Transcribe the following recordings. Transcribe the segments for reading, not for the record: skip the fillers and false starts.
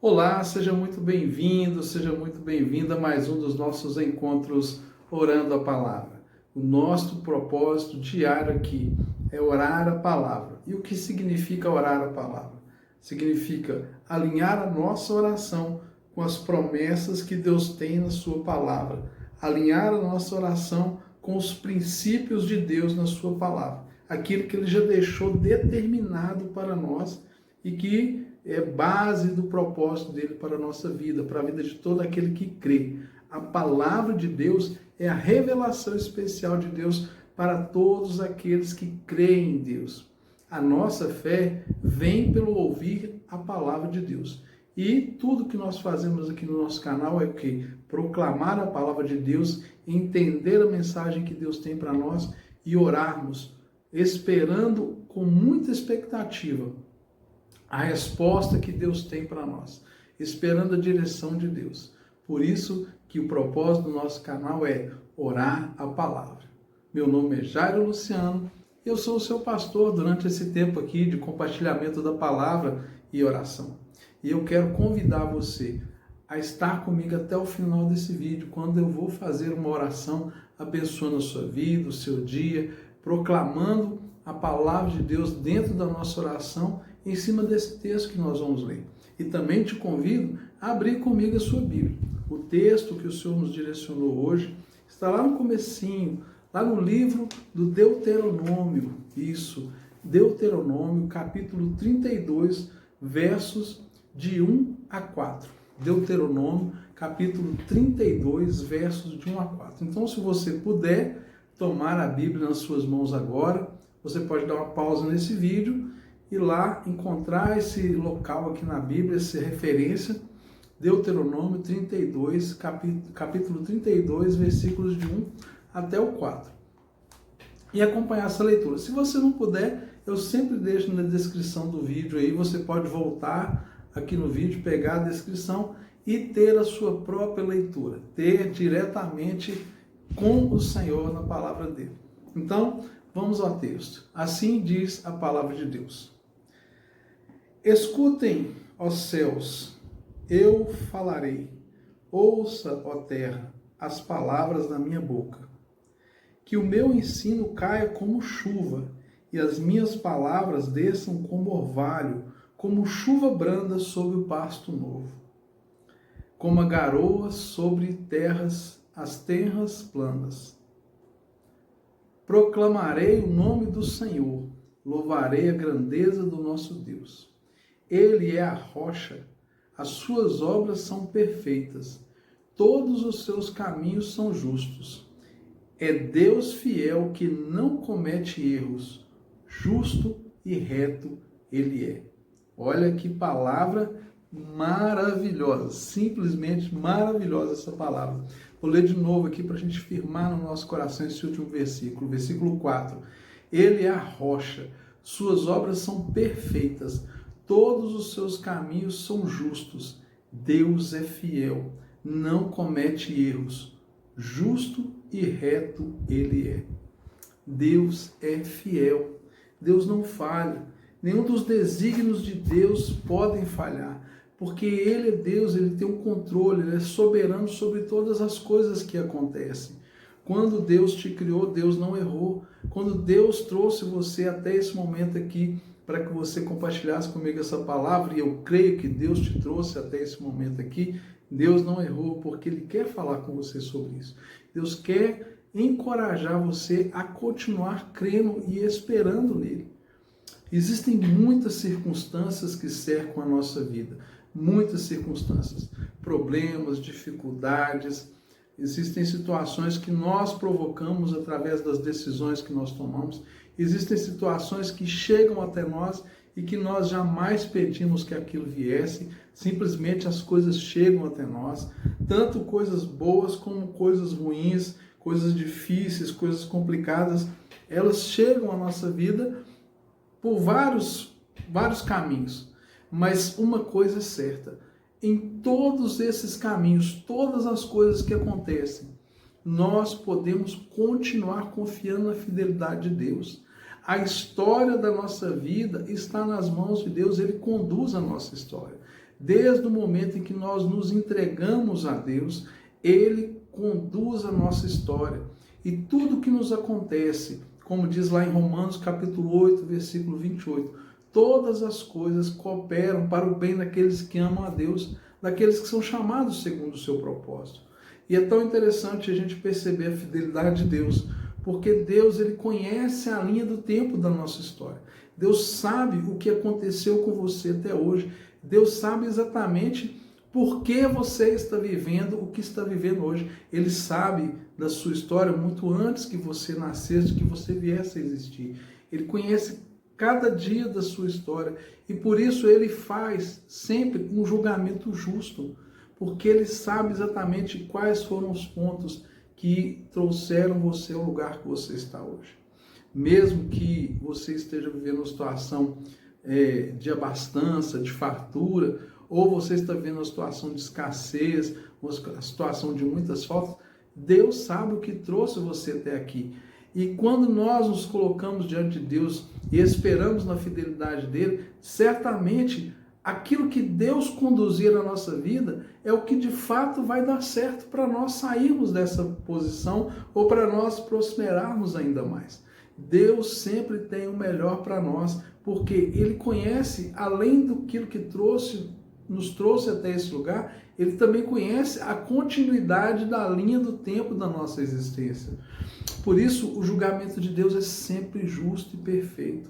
Olá, seja muito bem-vindo, seja muito bem-vinda a mais um dos nossos encontros Orando a Palavra. O nosso propósito diário aqui é orar a palavra. E o que significa orar a palavra? Significa alinhar a nossa oração com as promessas que Deus tem na sua palavra. Alinhar a nossa oração com os princípios de Deus na sua palavra. Aquilo que Ele já deixou determinado para nós e que é base do propósito dele para a nossa vida, para a vida de todo aquele que crê. A palavra de Deus é a revelação especial de Deus para todos aqueles que creem em Deus. A nossa fé vem pelo ouvir a palavra de Deus. E tudo que nós fazemos aqui no nosso canal é o quê? Proclamar a palavra de Deus, entender a mensagem que Deus tem para nós e orarmos, esperando com muita expectativa a resposta que Deus tem para nós, esperando a direção de Deus. Por isso que o propósito do nosso canal é orar a palavra. Meu nome é Jairo Luciano, eu sou o seu pastor durante esse tempo aqui de compartilhamento da palavra e oração. E eu quero convidar você a estar comigo até o final desse vídeo, quando eu vou fazer uma oração abençoando a sua vida, o seu dia, proclamando a palavra de Deus dentro da nossa oração, em cima desse texto que nós vamos ler. E também te convido a abrir comigo a sua Bíblia. O texto que o Senhor nos direcionou hoje está lá no comecinho, lá no livro do Deuteronômio. Isso, Deuteronômio, capítulo 32, versos de 1 a 4. Deuteronômio, capítulo 32, versos de 1 a 4. Então, se você puder tomar a Bíblia nas suas mãos agora, você pode dar uma pausa nesse vídeo e lá encontrar esse local aqui na Bíblia, essa referência, Deuteronômio 32, capítulo 32, versículos de 1 até o 4. E acompanhar essa leitura. Se você não puder, eu sempre deixo na descrição do vídeo aí, você pode voltar aqui no vídeo, pegar a descrição e ter a sua própria leitura, ter diretamente com o Senhor na palavra dele. Então, vamos ao texto. Assim diz a palavra de Deus. Escutem, ó céus, eu falarei. Ouça, ó terra, as palavras da minha boca. Que o meu ensino caia como chuva, e as minhas palavras desçam como orvalho, como chuva branda sobre o pasto novo. Como a garoa sobre as terras planas. Proclamarei o nome do Senhor, louvarei a grandeza do nosso Deus. Ele é a rocha, as suas obras são perfeitas, todos os seus caminhos são justos. É Deus fiel que não comete erros, justo e reto Ele é. Olha que palavra maravilhosa, simplesmente maravilhosa essa palavra. Vou ler de novo aqui para a gente firmar no nosso coração esse último versículo, versículo 4. Ele é a rocha, suas obras são perfeitas, todos os seus caminhos são justos. Deus é fiel, não comete erros, justo e reto Ele é. Deus é fiel, Deus não falha, nenhum dos desígnios de Deus podem falhar. Porque Ele é Deus, Ele tem um controle, Ele é soberano sobre todas as coisas que acontecem. Quando Deus te criou, Deus não errou. Quando Deus trouxe você até esse momento aqui, para que você compartilhasse comigo essa palavra, e eu creio que Deus te trouxe até esse momento aqui, Deus não errou, porque Ele quer falar com você sobre isso. Deus quer encorajar você a continuar crendo e esperando nele. Existem muitas circunstâncias que cercam a nossa vida. Muitas circunstâncias, problemas, dificuldades, existem situações que nós provocamos através das decisões que nós tomamos, existem situações que chegam até nós e que nós jamais pedimos que aquilo viesse, simplesmente as coisas chegam até nós, tanto coisas boas como coisas ruins, coisas difíceis, coisas complicadas, elas chegam à nossa vida por vários caminhos. Mas uma coisa é certa, em todos esses caminhos, todas as coisas que acontecem, nós podemos continuar confiando na fidelidade de Deus. A história da nossa vida está nas mãos de Deus, Ele conduz a nossa história. Desde o momento em que nós nos entregamos a Deus, Ele conduz a nossa história. E tudo que nos acontece, como diz lá em Romanos capítulo 8, versículo 28, todas as coisas cooperam para o bem daqueles que amam a Deus, daqueles que são chamados segundo o seu propósito. E é tão interessante a gente perceber a fidelidade de Deus, porque Deus, ele conhece a linha do tempo da nossa história. Deus sabe o que aconteceu com você até hoje. Deus sabe exatamente por que você está vivendo o que está vivendo hoje. Ele sabe da sua história muito antes que você nascesse, que você viesse a existir. Ele conhece cada dia da sua história e por isso ele faz sempre um julgamento justo, porque ele sabe exatamente quais foram os pontos que trouxeram você ao lugar que você está hoje. Mesmo que você esteja vivendo uma situação de abastança, de fartura, ou você está vivendo uma situação de escassez, uma situação de muitas faltas, Deus sabe o que trouxe você até aqui. E quando nós nos colocamos diante de Deus e esperamos na fidelidade dele, certamente aquilo que Deus conduzir na nossa vida é o que de fato vai dar certo para nós sairmos dessa posição ou para nós prosperarmos ainda mais. Deus sempre tem o melhor para nós, porque Ele conhece, além do que nos trouxe até esse lugar, Ele também conhece a continuidade da linha do tempo da nossa existência. Por isso, o julgamento de Deus é sempre justo e perfeito.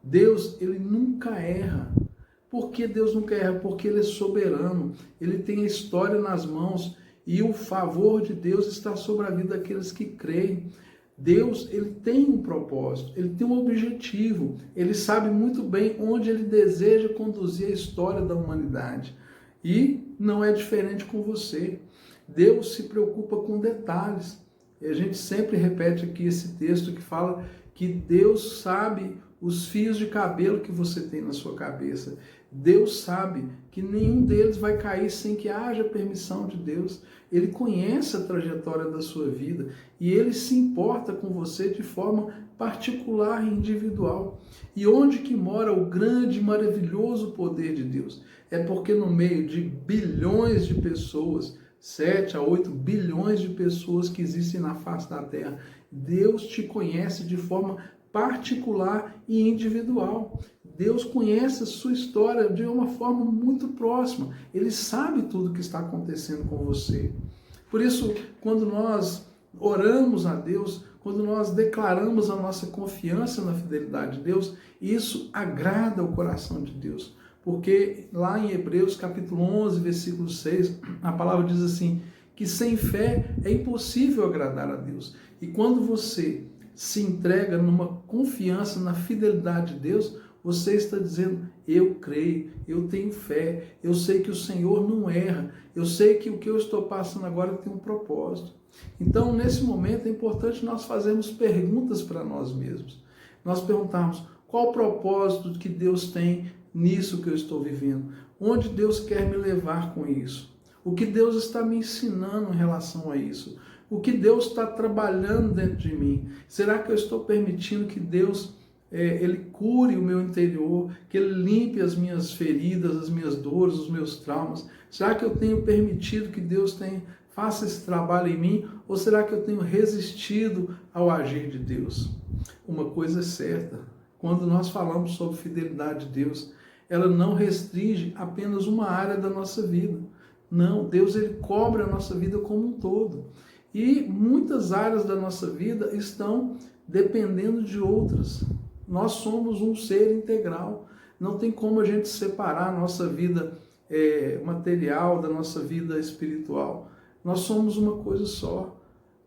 Deus, Ele nunca erra. Por que Deus nunca erra? Porque Ele é soberano, Ele tem a história nas mãos e o favor de Deus está sobre a vida daqueles que creem. Deus, ele tem um propósito, ele tem um objetivo, ele sabe muito bem onde ele deseja conduzir a história da humanidade. E não é diferente com você. Deus se preocupa com detalhes. E a gente sempre repete aqui esse texto que fala que Deus sabe os fios de cabelo que você tem na sua cabeça. Deus sabe que nenhum deles vai cair sem que haja permissão de Deus. Ele conhece a trajetória da sua vida e ele se importa com você de forma particular e individual. E onde que mora o grande e maravilhoso poder de Deus? É porque no meio de bilhões de pessoas, 7 a 8 bilhões de pessoas que existem na face da Terra, Deus te conhece de forma particular e individual. Deus conhece a sua história de uma forma muito próxima. Ele sabe tudo o que está acontecendo com você. Por isso, quando nós oramos a Deus, quando nós declaramos a nossa confiança na fidelidade de Deus, isso agrada o coração de Deus. Porque lá em Hebreus capítulo 11, versículo 6, a palavra diz assim, que sem fé é impossível agradar a Deus. E quando você se entrega numa confiança na fidelidade de Deus, você está dizendo, eu creio, eu tenho fé, eu sei que o Senhor não erra, eu sei que o que eu estou passando agora tem um propósito. Então, nesse momento, é importante nós fazermos perguntas para nós mesmos. Nós perguntarmos, qual o propósito que Deus tem nisso que eu estou vivendo? Onde Deus quer me levar com isso? O que Deus está me ensinando em relação a isso? O que Deus está trabalhando dentro de mim? Será que eu estou permitindo que Deus ele cure o meu interior, que Ele limpe as minhas feridas, as minhas dores, os meus traumas? Será que eu tenho permitido que Deus faça esse trabalho em mim? Ou será que eu tenho resistido ao agir de Deus? Uma coisa é certa, quando nós falamos sobre fidelidade de Deus, ela não restringe apenas uma área da nossa vida. Não, Deus ele cobre a nossa vida como um todo. E muitas áreas da nossa vida estão dependendo de outras. Nós somos um ser integral. Não tem como a gente separar a nossa vida material da nossa vida espiritual. Nós somos uma coisa só.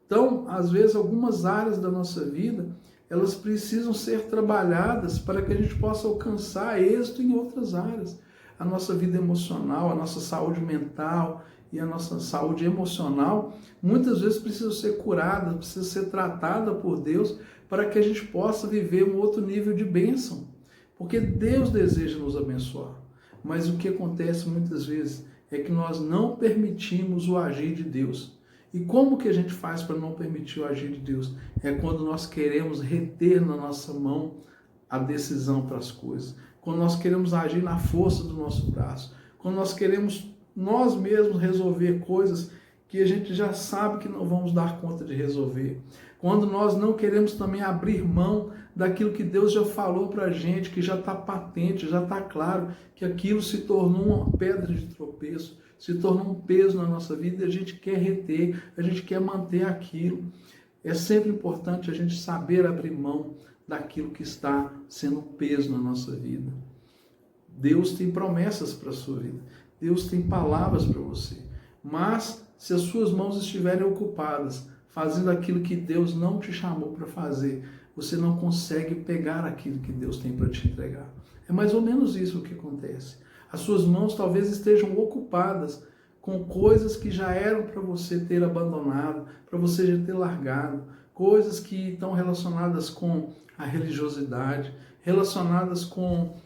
Então, às vezes, algumas áreas da nossa vida, elas precisam ser trabalhadas para que a gente possa alcançar êxito em outras áreas. A nossa vida emocional, a nossa saúde mental e a nossa saúde emocional, muitas vezes precisa ser curada, precisa ser tratada por Deus para que a gente possa viver um outro nível de bênção. Porque Deus deseja nos abençoar. Mas o que acontece muitas vezes é que nós não permitimos o agir de Deus. E como que a gente faz para não permitir o agir de Deus? É quando nós queremos reter na nossa mão a decisão para as coisas. Quando nós queremos agir na força do nosso braço. quando nós queremos nós mesmos resolver coisas que a gente já sabe que não vamos dar conta de resolver. Quando nós não queremos também abrir mão daquilo que Deus já falou para a gente, que já está patente, já está claro, que aquilo se tornou uma pedra de tropeço, se tornou um peso na nossa vida e a gente quer reter, a gente quer manter aquilo. É sempre importante a gente saber abrir mão daquilo que está sendo um peso na nossa vida. Deus tem promessas para a sua vida, Deus tem palavras para você, mas se as suas mãos estiverem ocupadas, fazendo aquilo que Deus não te chamou para fazer, você não consegue pegar aquilo que Deus tem para te entregar. É mais ou menos isso o que acontece. As suas mãos talvez estejam ocupadas com coisas que já eram para você ter abandonado, para você já ter largado, coisas que estão relacionadas com a religiosidade, relacionadas com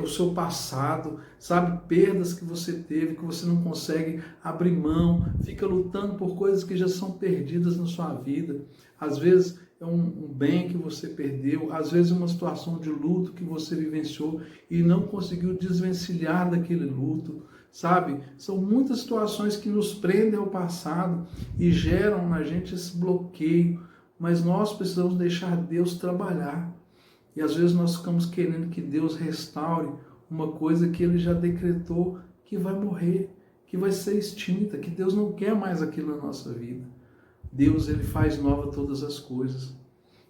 o seu passado, sabe, perdas que você teve, que você não consegue abrir mão, fica lutando por coisas que já são perdidas na sua vida. Às vezes é um bem que você perdeu, às vezes uma situação de luto que você vivenciou e não conseguiu desvencilhar daquele luto, sabe? São muitas situações que nos prendem ao passado e geram na gente esse bloqueio, mas nós precisamos deixar Deus trabalhar. E às vezes nós ficamos querendo que Deus restaure uma coisa que Ele já decretou que vai morrer, que vai ser extinta, que Deus não quer mais aquilo na nossa vida. Deus, Ele faz nova todas as coisas.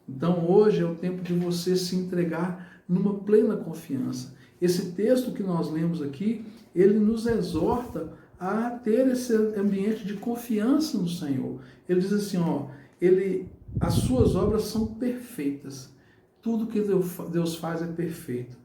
Então hoje é o tempo de você se entregar numa plena confiança. Esse texto que nós lemos aqui, ele nos exorta a ter esse ambiente de confiança no Senhor. Ele diz assim, as suas obras são perfeitas. Tudo que Deus faz é perfeito.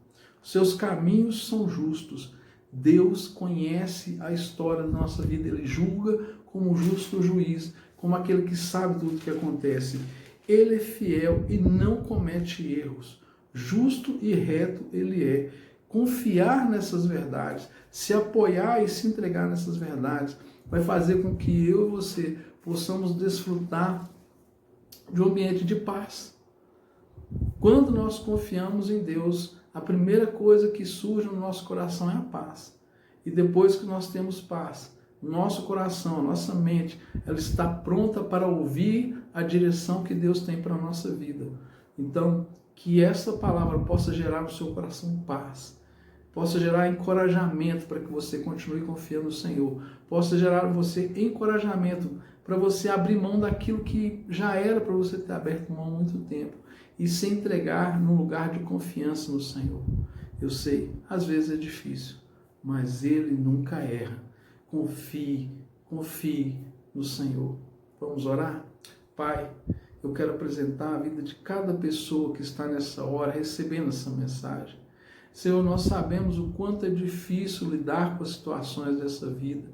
Seus caminhos são justos. Deus conhece a história da nossa vida. Ele julga como justo juiz, como aquele que sabe tudo o que acontece. Ele é fiel e não comete erros. Justo e reto Ele é. Confiar nessas verdades, se apoiar e se entregar nessas verdades, vai fazer com que eu e você possamos desfrutar de um ambiente de paz. Quando nós confiamos em Deus, a primeira coisa que surge no nosso coração é a paz. E depois que nós temos paz, nosso coração, a nossa mente, ela está pronta para ouvir a direção que Deus tem para a nossa vida. Então, que essa palavra possa gerar no seu coração paz, possa gerar encorajamento para que você continue confiando no Senhor, possa gerar em você encorajamento para você abrir mão daquilo que já era para você ter aberto mão há muito tempo e se entregar num lugar de confiança no Senhor. Eu sei, às vezes é difícil, mas Ele nunca erra. Confie no Senhor. Vamos orar? Pai, eu quero apresentar a vida de cada pessoa que está nessa hora recebendo essa mensagem. Senhor, nós sabemos o quanto é difícil lidar com as situações dessa vida.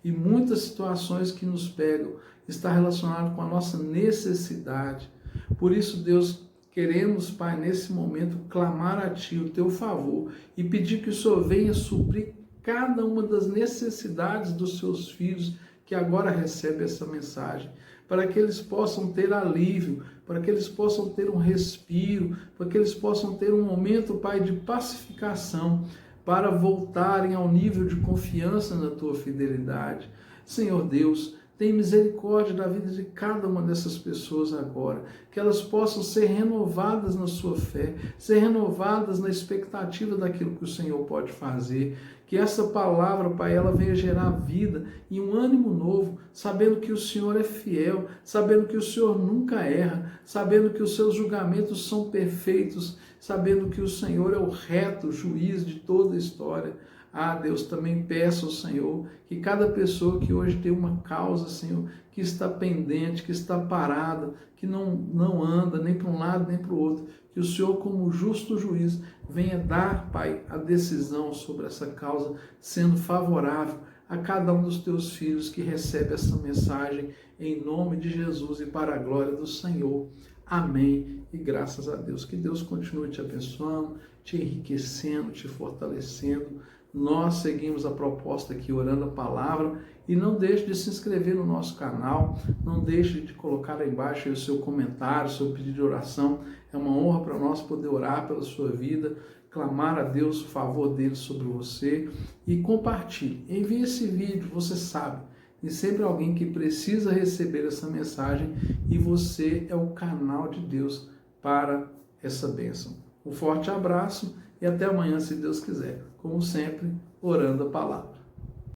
E muitas situações que nos pegam estão relacionadas com a nossa necessidade. Por isso, Deus, queremos, Pai, nesse momento, clamar a Ti o Teu favor e pedir que o Senhor venha suprir cada uma das necessidades dos Seus filhos que agora recebem essa mensagem, para que eles possam ter alívio, para que eles possam ter um respiro, para que eles possam ter um momento, Pai, de pacificação, para voltarem ao nível de confiança na Tua fidelidade. Senhor Deus, tem misericórdia da vida de cada uma dessas pessoas agora, que elas possam ser renovadas na sua fé, ser renovadas na expectativa daquilo que o Senhor pode fazer, que essa palavra, Pai, ela venha gerar vida e um ânimo novo, sabendo que o Senhor é fiel, sabendo que o Senhor nunca erra, sabendo que os seus julgamentos são perfeitos, sabendo que o Senhor é o reto juiz de toda a história. Ah, Deus, também peço ao Senhor que cada pessoa que hoje tem uma causa, Senhor, que está pendente, que está parada, que não anda nem para um lado nem para o outro, que o Senhor, como justo juiz, venha dar, Pai, a decisão sobre essa causa, sendo favorável a cada um dos teus filhos que recebe essa mensagem, em nome de Jesus e para a glória do Senhor. Amém. E graças a Deus. Que Deus continue te abençoando, te enriquecendo, te fortalecendo. Nós seguimos a proposta aqui, Orando a Palavra, e não deixe de se inscrever no nosso canal, não deixe de colocar aí embaixo aí o seu comentário, o seu pedido de oração. É uma honra para nós poder orar pela sua vida, clamar a Deus o favor dele sobre você e compartilhe. Envie esse vídeo, você sabe, e sempre alguém que precisa receber essa mensagem e você é o canal de Deus para essa bênção. Um forte abraço e até amanhã, se Deus quiser. Como sempre, orando a palavra.